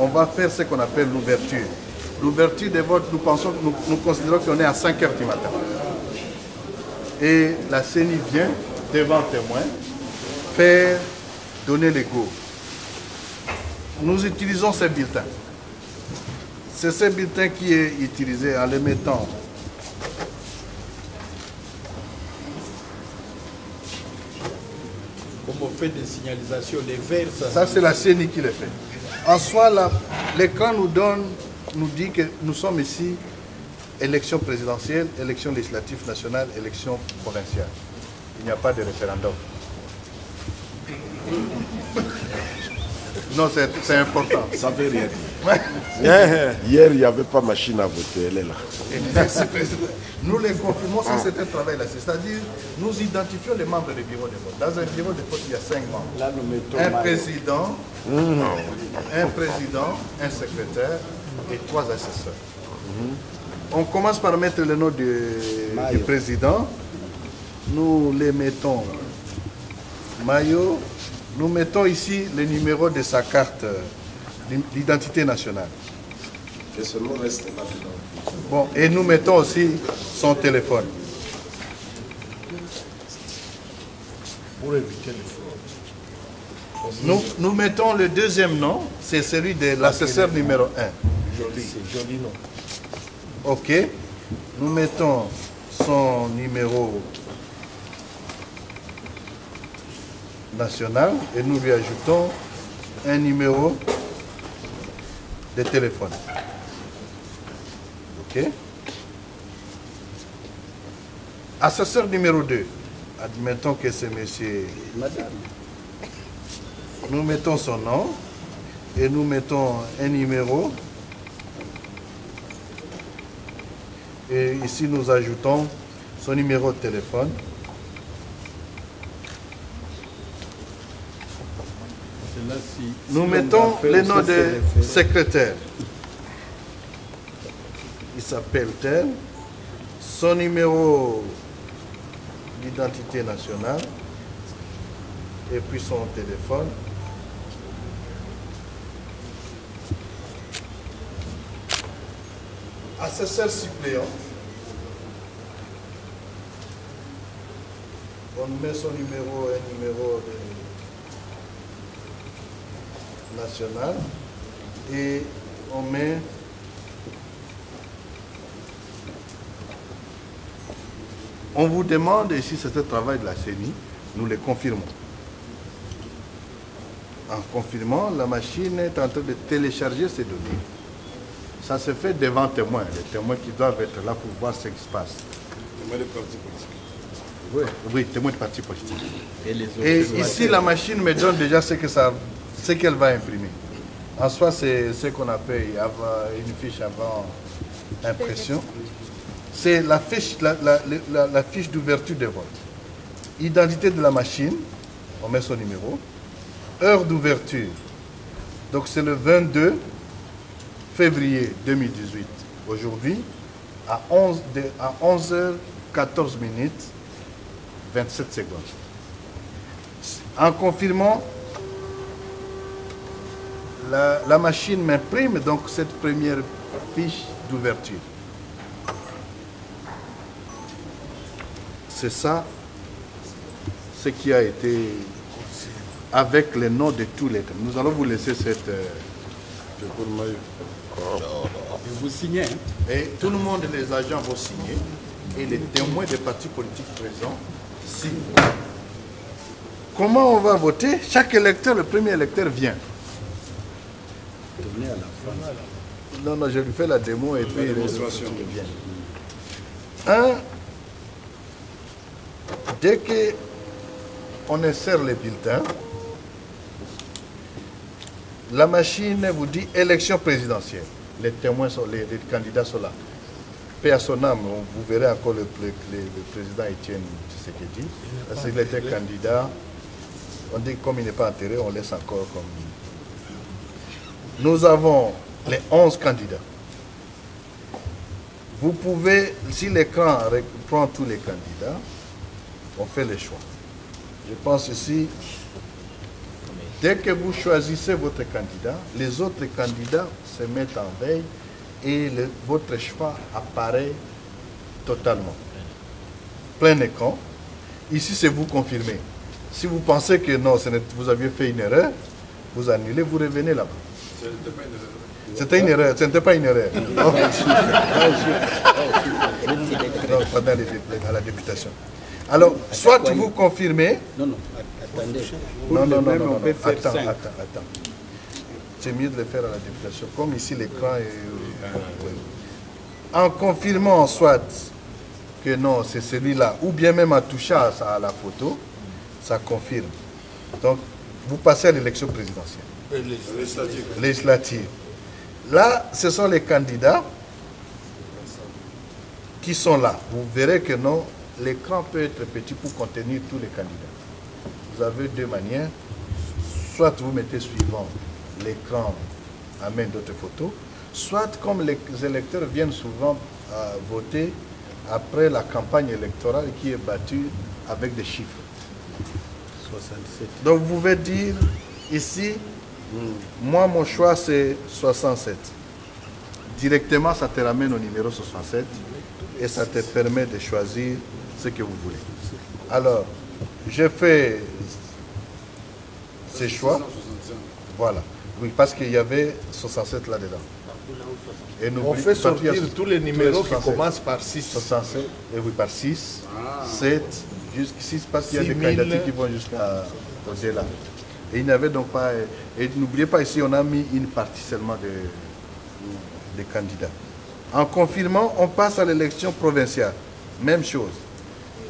On va faire ce qu'on appelle l'ouverture. L'ouverture des votes, nous considérons qu'on est à 5 h du matin. Et la CENI vient, devant témoin, faire donner les go. Nous utilisons ces bulletins. C'est ce bulletin qui est utilisé en les mettant. Comme on fait des signalisations, les verts... Ça, c'est la CENI qui le fait. En soi, l'écran nous dit que nous sommes ici, élection présidentielle, élection législative nationale, élection provinciale. Il n'y a pas de référendum. Non, c'est important. Ça ne veut rien dire. Hier, il n'y avait pas machine à voter, elle est là. Merci, Président. Nous les confirmons, c'est un travail là. C'est-à-dire, nous identifions les membres du bureau de vote. Dans un bureau de vote, il y a 5 membres. Là, nous mettons un président, un secrétaire et 3 assesseurs. On commence par mettre le nom du président. Nous les mettons maillot. Nous mettons ici le numéro de sa carte d'identité nationale. Et ce nom reste là-dedans. Bon, et nous mettons aussi son téléphone. Pour éviter les fraudes. Nous mettons le deuxième nom, c'est celui de l'assesseur numéro 1. Joli, c'est joli nom. Ok. Nous mettons son numéro national et nous lui ajoutons un numéro de téléphone. Ok. Assesseur numéro 2. Admettons que c'est monsieur. Madame. Nous mettons son nom et nous mettons un numéro. Et ici nous ajoutons son numéro de téléphone. Là, Nous mettons le nom de secrétaire. Il s'appelle tel. Son numéro d'identité nationale. Et puis son téléphone. Assesseur suppléant. On met son numéro, un numéro national et on met on vous demande, et si c'est un travail de la CENI, nous le confirmons. En confirmant, la machine est en train de télécharger ces données. Ça se fait devant témoins, les témoins qui doivent être là pour voir ce qui se passe. Oui, témoin de parti politique. Et les autres. Et ici, la machine me donne déjà ce qu'elle va imprimer. En soi, c'est ce qu'on appelle une fiche avant impression. C'est la fiche, la fiche d'ouverture de vote. Identité de la machine, on met son numéro. Heure d'ouverture. Donc c'est le 22 février 2018. Aujourd'hui, à 11h14 minutes, 27 secondes. En confirmant, la machine m'imprime donc cette première fiche d'ouverture. C'est ça, ce qui a été avec les noms de tous les. Nous allons vous laisser cette. Et vous signez. Et tout le monde, les agents vont signer. Et les témoins des partis politiques présents signent. Comment on va voter? Chaque électeur, le premier électeur vient. Tournez à la fin. Non, je lui fais la démo et puis démonstration. Dès qu'on insère les bulletins, la machine vous dit élection présidentielle. Les témoins sont, les candidats sont là. Paix à son âme, vous verrez encore le président Étienne Tshisekedi. Parce qu'il était candidat. On dit que comme il n'est pas enterré, on laisse encore comme. Nous avons les 11 candidats. Vous pouvez, si l'écran prend tous les candidats, on fait les choix. Je pense ici, dès que vous choisissez votre candidat, les autres candidats se mettent en veille et votre choix apparaît totalement. Plein écran. Ici, c'est vous confirmez. Si vous pensez que non, vous aviez fait une erreur, vous annulez, vous revenez là-bas. C'était une erreur, ce n'était pas une erreur. Non, pendant à la députation. Alors, soit vous confirmez. Non, attendez. Non. Attends. C'est mieux de le faire à la députation. Comme ici, l'écran est. En confirmant soit que non, c'est celui-là, ou bien même en touchant à la photo, ça confirme. Donc, vous passez à l'élection présidentielle. Législative. Là, ce sont les candidats qui sont là. Vous verrez que non, l'écran peut être petit pour contenir tous les candidats. Vous avez deux manières. Soit vous mettez suivant, l'écran amène d'autres photos, soit comme les électeurs viennent souvent voter après la campagne électorale qui est battue avec des chiffres. 67. Donc vous pouvez dire ici, moi mon choix c'est 67. Directement ça te ramène au numéro 67 et ça te permet de choisir ce que vous voulez. Alors, je fais ces choix. Voilà. Oui, parce qu'il y avait 67 là-dedans. On fait sortir tous les numéros qui commencent par 6. 67, et oui, par 6, 7, jusqu'à parce qu'il y a des candidatures qui vont jusqu'à là. Et il n'y avait donc pas. Et n'oubliez pas, ici, on a mis une partie seulement des candidats. En confirmant, on passe à l'élection provinciale. Même chose.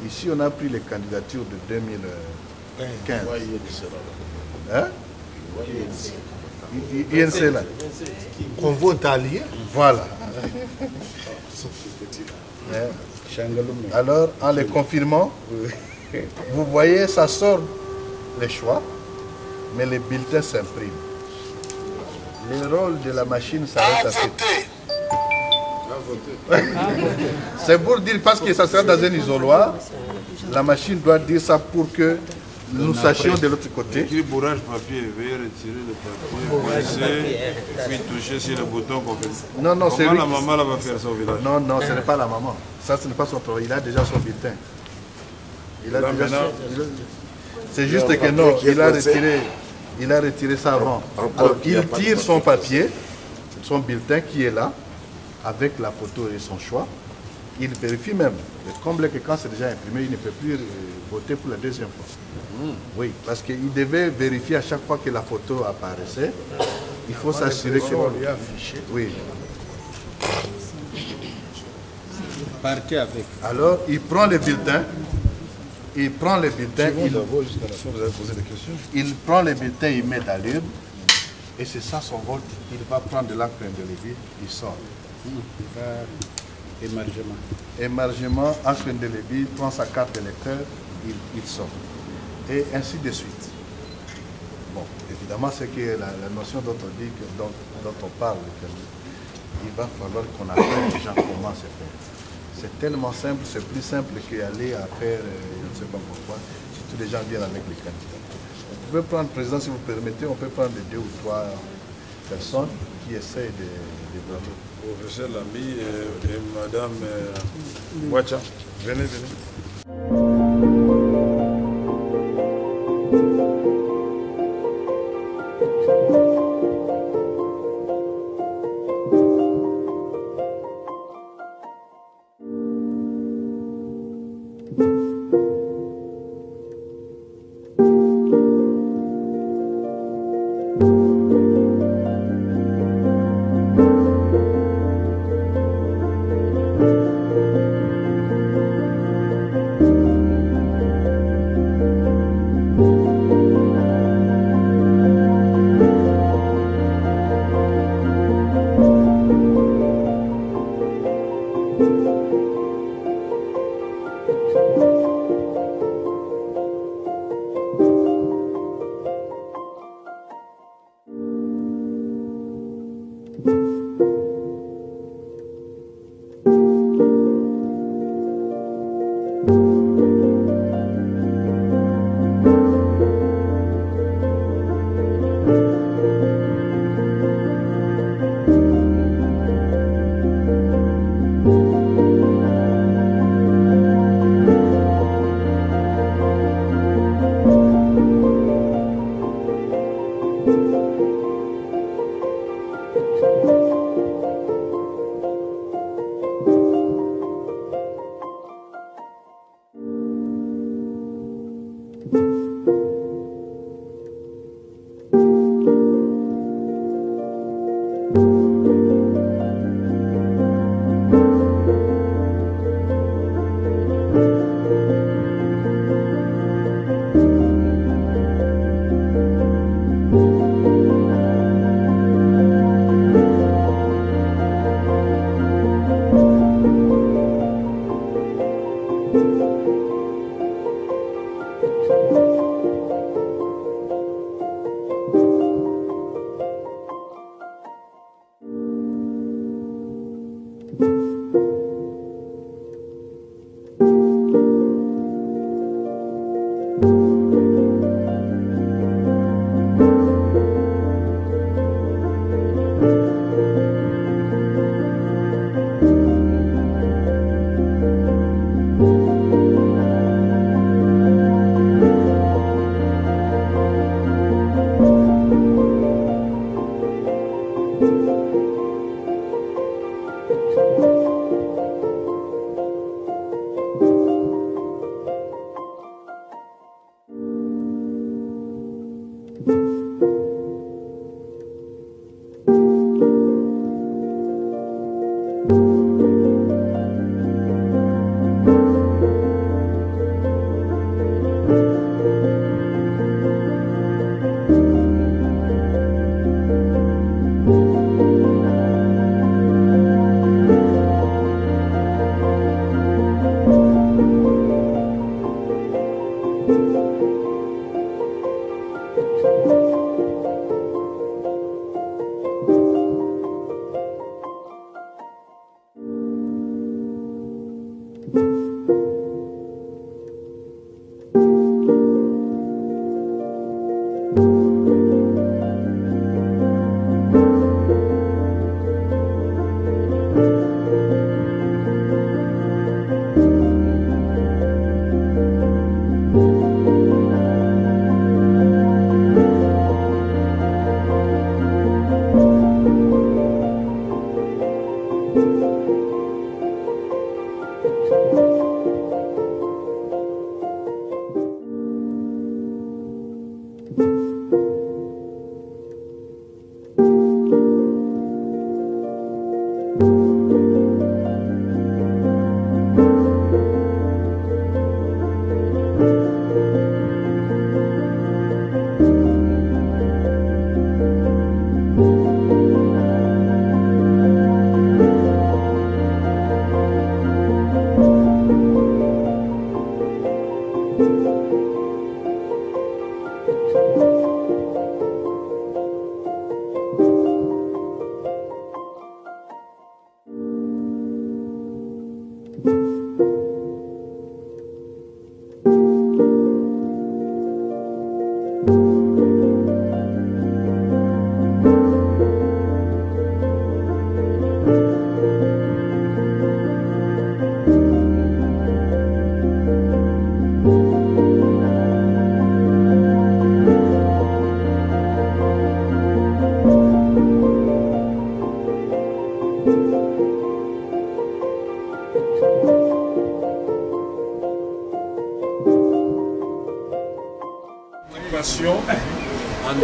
Ici, on a pris les candidatures de 2015. Hein? INC là. On vote allié. Voilà. Alors, en les confirmant, vous voyez, ça sort les choix, mais les bulletins s'impriment. Le rôle de la machine s'arrête à cette. C'est pour dire, parce que ça sera dans un isoloir, la machine doit dire ça pour que nous sachions de l'autre côté. Écrit bourrage papier, veuillez retirer le papier, presser, puis toucher sur le bouton qu'on fait. Non, c'est Comment lui. la maman là va faire ça au village? Non, ce n'est pas la maman. Ça, ce n'est pas son travail. Il a déjà son bulletin. Il a Là, déjà maintenant, C'est juste que non, il a retiré ça avant. Alors, il tire son papier, son bulletin qui est là, avec la photo et son choix. Il vérifie même. Mais comble que quand c'est déjà imprimé, il ne peut plus voter pour la deuxième fois. Oui, parce qu'il devait vérifier à chaque fois que la photo apparaissait. Il faut s'assurer que. Oui. Partez avec. Alors, il prend le bulletin il prend les bulletins, jusqu'à la fin, vous avez posé des questions. il prend les bulletins, il met dans l'urne, et c'est ça son vote. Il va prendre de l'encre indélébile, il sort. Émargement. Émargement, encre indélébile, prend sa carte d'électeur, il sort. Et ainsi de suite. Bon, évidemment, c'est que la notion dont on dit, dont on parle, il va falloir qu'on apprenne les gens comment se faire. C'est tellement simple, c'est plus simple qu'aller à faire, je ne sais pas pourquoi, si tous les gens viennent avec les candidats. Vous pouvez prendre, président, si vous permettez, on peut prendre 2 ou 3 personnes qui essayent de voter. Professeur Lambi et Madame Wacha, venez.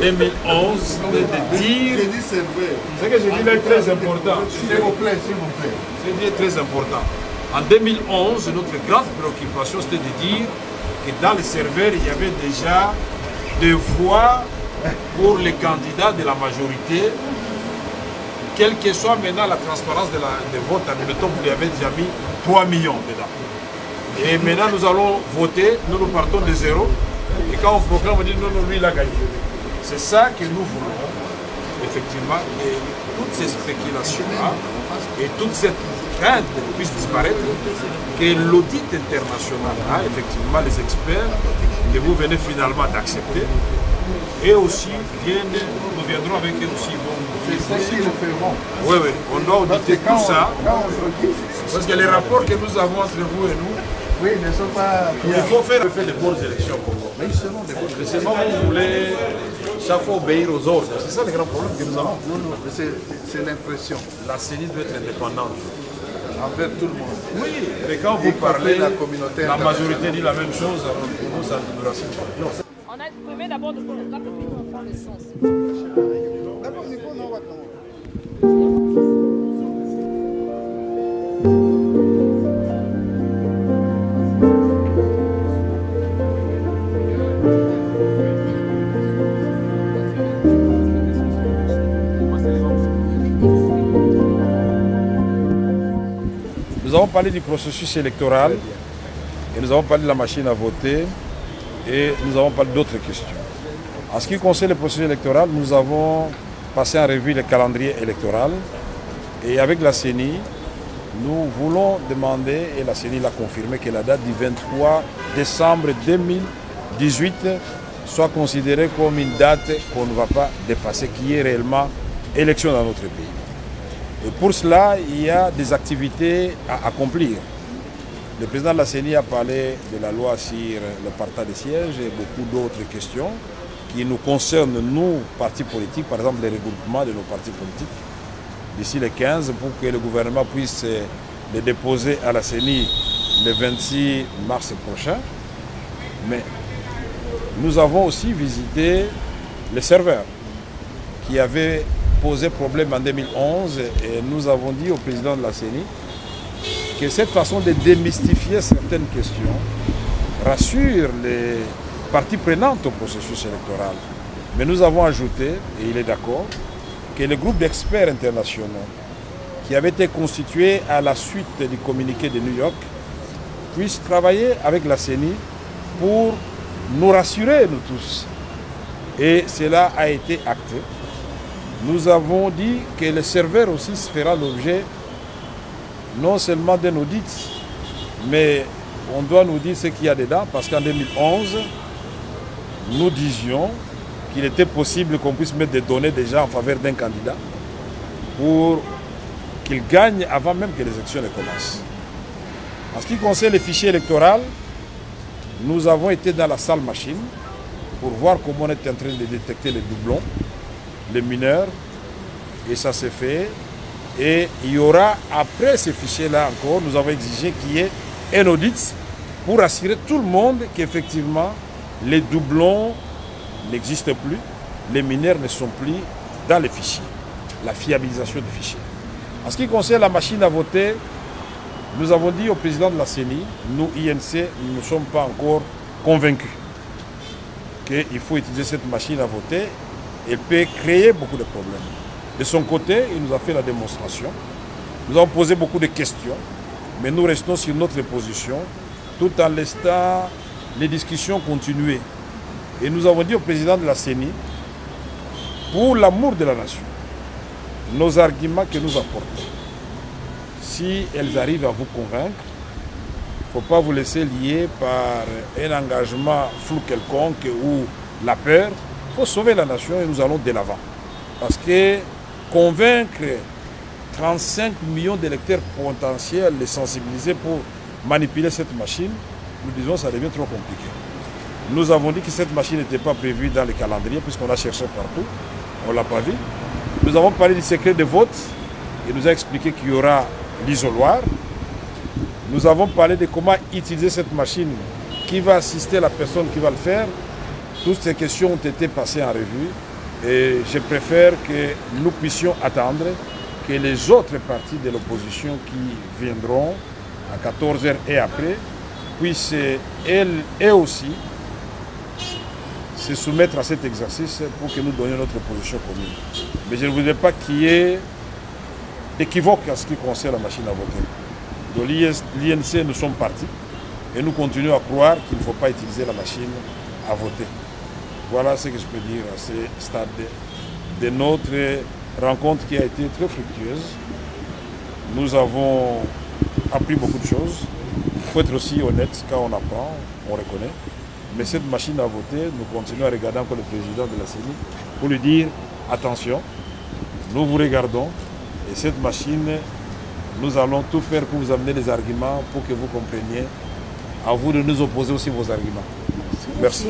2011, c'était de dire... Ce que je dis là est très important. S'il vous plaît, s'il vous plaît. C'est très important. En 2011, notre grande préoccupation, c'était de dire que dans les serveurs, il y avait déjà des voix pour les candidats de la majorité, quelle que soit maintenant la transparence des votes. Admettons, vous lui avez déjà mis 3 millions dedans. Et maintenant, nous allons voter, nous partons de zéro. Et quand on proclame, on dit non, non, lui, il a gagné. C'est ça que nous voulons, effectivement, que toutes ces spéculations-là et toute cette crainte puissent disparaître, que l'audit international, effectivement, les experts que vous venez finalement d'accepter, et aussi nous viendrons avec eux aussi. C'est ça qu'ils le feront. Oui, oui, on doit auditer tout ça. Parce que les rapports que nous avons entre vous et nous, oui, ne sont pas... Il faut faire de bonnes élections au Congo. Mais ils seront des bonnes élections. Seulement vous voulez chaque fois obéir aux ordres. C'est ça le grand problème que nous avons. Non, non, c'est l'impression. La CENI doit être indépendante. Envers tout le monde. Oui, mais quand vous parlez, la majorité dit la même chose, alors pour nous, ça ne nous rassure pas. Non. On a imprimé d'abord le photographe et puis on prend le sens. D'abord, il faut non, Nous avons parlé du processus électoral et nous avons parlé de la machine à voter et nous avons parlé d'autres questions. En ce qui concerne le processus électoral, nous avons passé en revue le calendrier électoral et avec la CENI, nous voulons demander, et la CENI l'a confirmé, que la date du 23 décembre 2018 soit considérée comme une date qu'on ne va pas dépasser, qui est réellement élection dans notre pays. Et pour cela, il y a des activités à accomplir. Le président de la CENI a parlé de la loi sur le partage des sièges et beaucoup d'autres questions qui nous concernent, nous, partis politiques, par exemple les regroupements de nos partis politiques, d'ici le 15, pour que le gouvernement puisse les déposer à la CENI le 26 mars prochain. Mais nous avons aussi visité les serveurs qui avaient posé problème en 2011 et nous avons dit au président de la CENI que cette façon de démystifier certaines questions rassure les parties prenantes au processus électoral. Mais nous avons ajouté, et il est d'accord, que le groupe d'experts internationaux qui avait été constitué à la suite du communiqué de New York puisse travailler avec la CENI pour nous rassurer, nous tous. Et cela a été acté. Nous avons dit que le serveur aussi fera l'objet non seulement d'un audit, mais on doit nous dire ce qu'il y a dedans, parce qu'en 2011, nous disions qu'il était possible qu'on puisse mettre des données déjà en faveur d'un candidat pour qu'il gagne avant même que les élections ne commencent. En ce qui concerne les fichiers électoraux, nous avons été dans la salle machine pour voir comment on est en train de détecter les doublons, les mineurs, et ça s'est fait. Et il y aura, après ces fichiers-là encore, nous avons exigé qu'il y ait un audit pour assurer tout le monde qu'effectivement les doublons n'existent plus, les mineurs ne sont plus dans les fichiers, la fiabilisation du fichier. En ce qui concerne la machine à voter, nous avons dit au président de la CENI, nous INC, nous ne sommes pas encore convaincus qu'il faut utiliser cette machine à voter. Elle peut créer beaucoup de problèmes. De son côté, il nous a fait la démonstration. Nous avons posé beaucoup de questions, mais nous restons sur notre position, tout en laissant les discussions continuer. Et nous avons dit au président de la CENI, pour l'amour de la nation, nos arguments que nous apportons, si elles arrivent à vous convaincre, il ne faut pas vous laisser lier par un engagement flou quelconque ou la peur. Il faut sauver la nation et nous allons de l'avant. Parce que convaincre 35 millions d'électeurs potentiels, les sensibiliser pour manipuler cette machine, nous disons que ça devient trop compliqué. Nous avons dit que cette machine n'était pas prévue dans le calendrier puisqu'on a cherché partout, on ne l'a pas vu. Nous avons parlé du secret de vote et nous a expliqué qu'il y aura l'isoloir. Nous avons parlé de comment utiliser cette machine, qui va assister la personne qui va le faire. Toutes ces questions ont été passées en revue Et je préfère que nous puissions attendre que les autres partis de l'opposition qui viendront à 14h et après puissent eux aussi se soumettre à cet exercice pour que nous donnions notre position commune. Mais je ne voudrais pas qu'il y ait d'équivoque en ce qui concerne la machine à voter. De l'INC, nous sommes partis et nous continuons à croire qu'il ne faut pas utiliser la machine à voter. Voilà ce que je peux dire à ce stade de notre rencontre qui a été très fructueuse. Nous avons appris beaucoup de choses. Il faut être aussi honnête quand on apprend, on reconnaît. Mais cette machine à voter, nous continuons à regarder encore le président de la CENI pour lui dire attention, nous vous regardons et cette machine, nous allons tout faire pour vous amener les arguments pour que vous compreniez. À vous de nous opposer aussi vos arguments. Merci.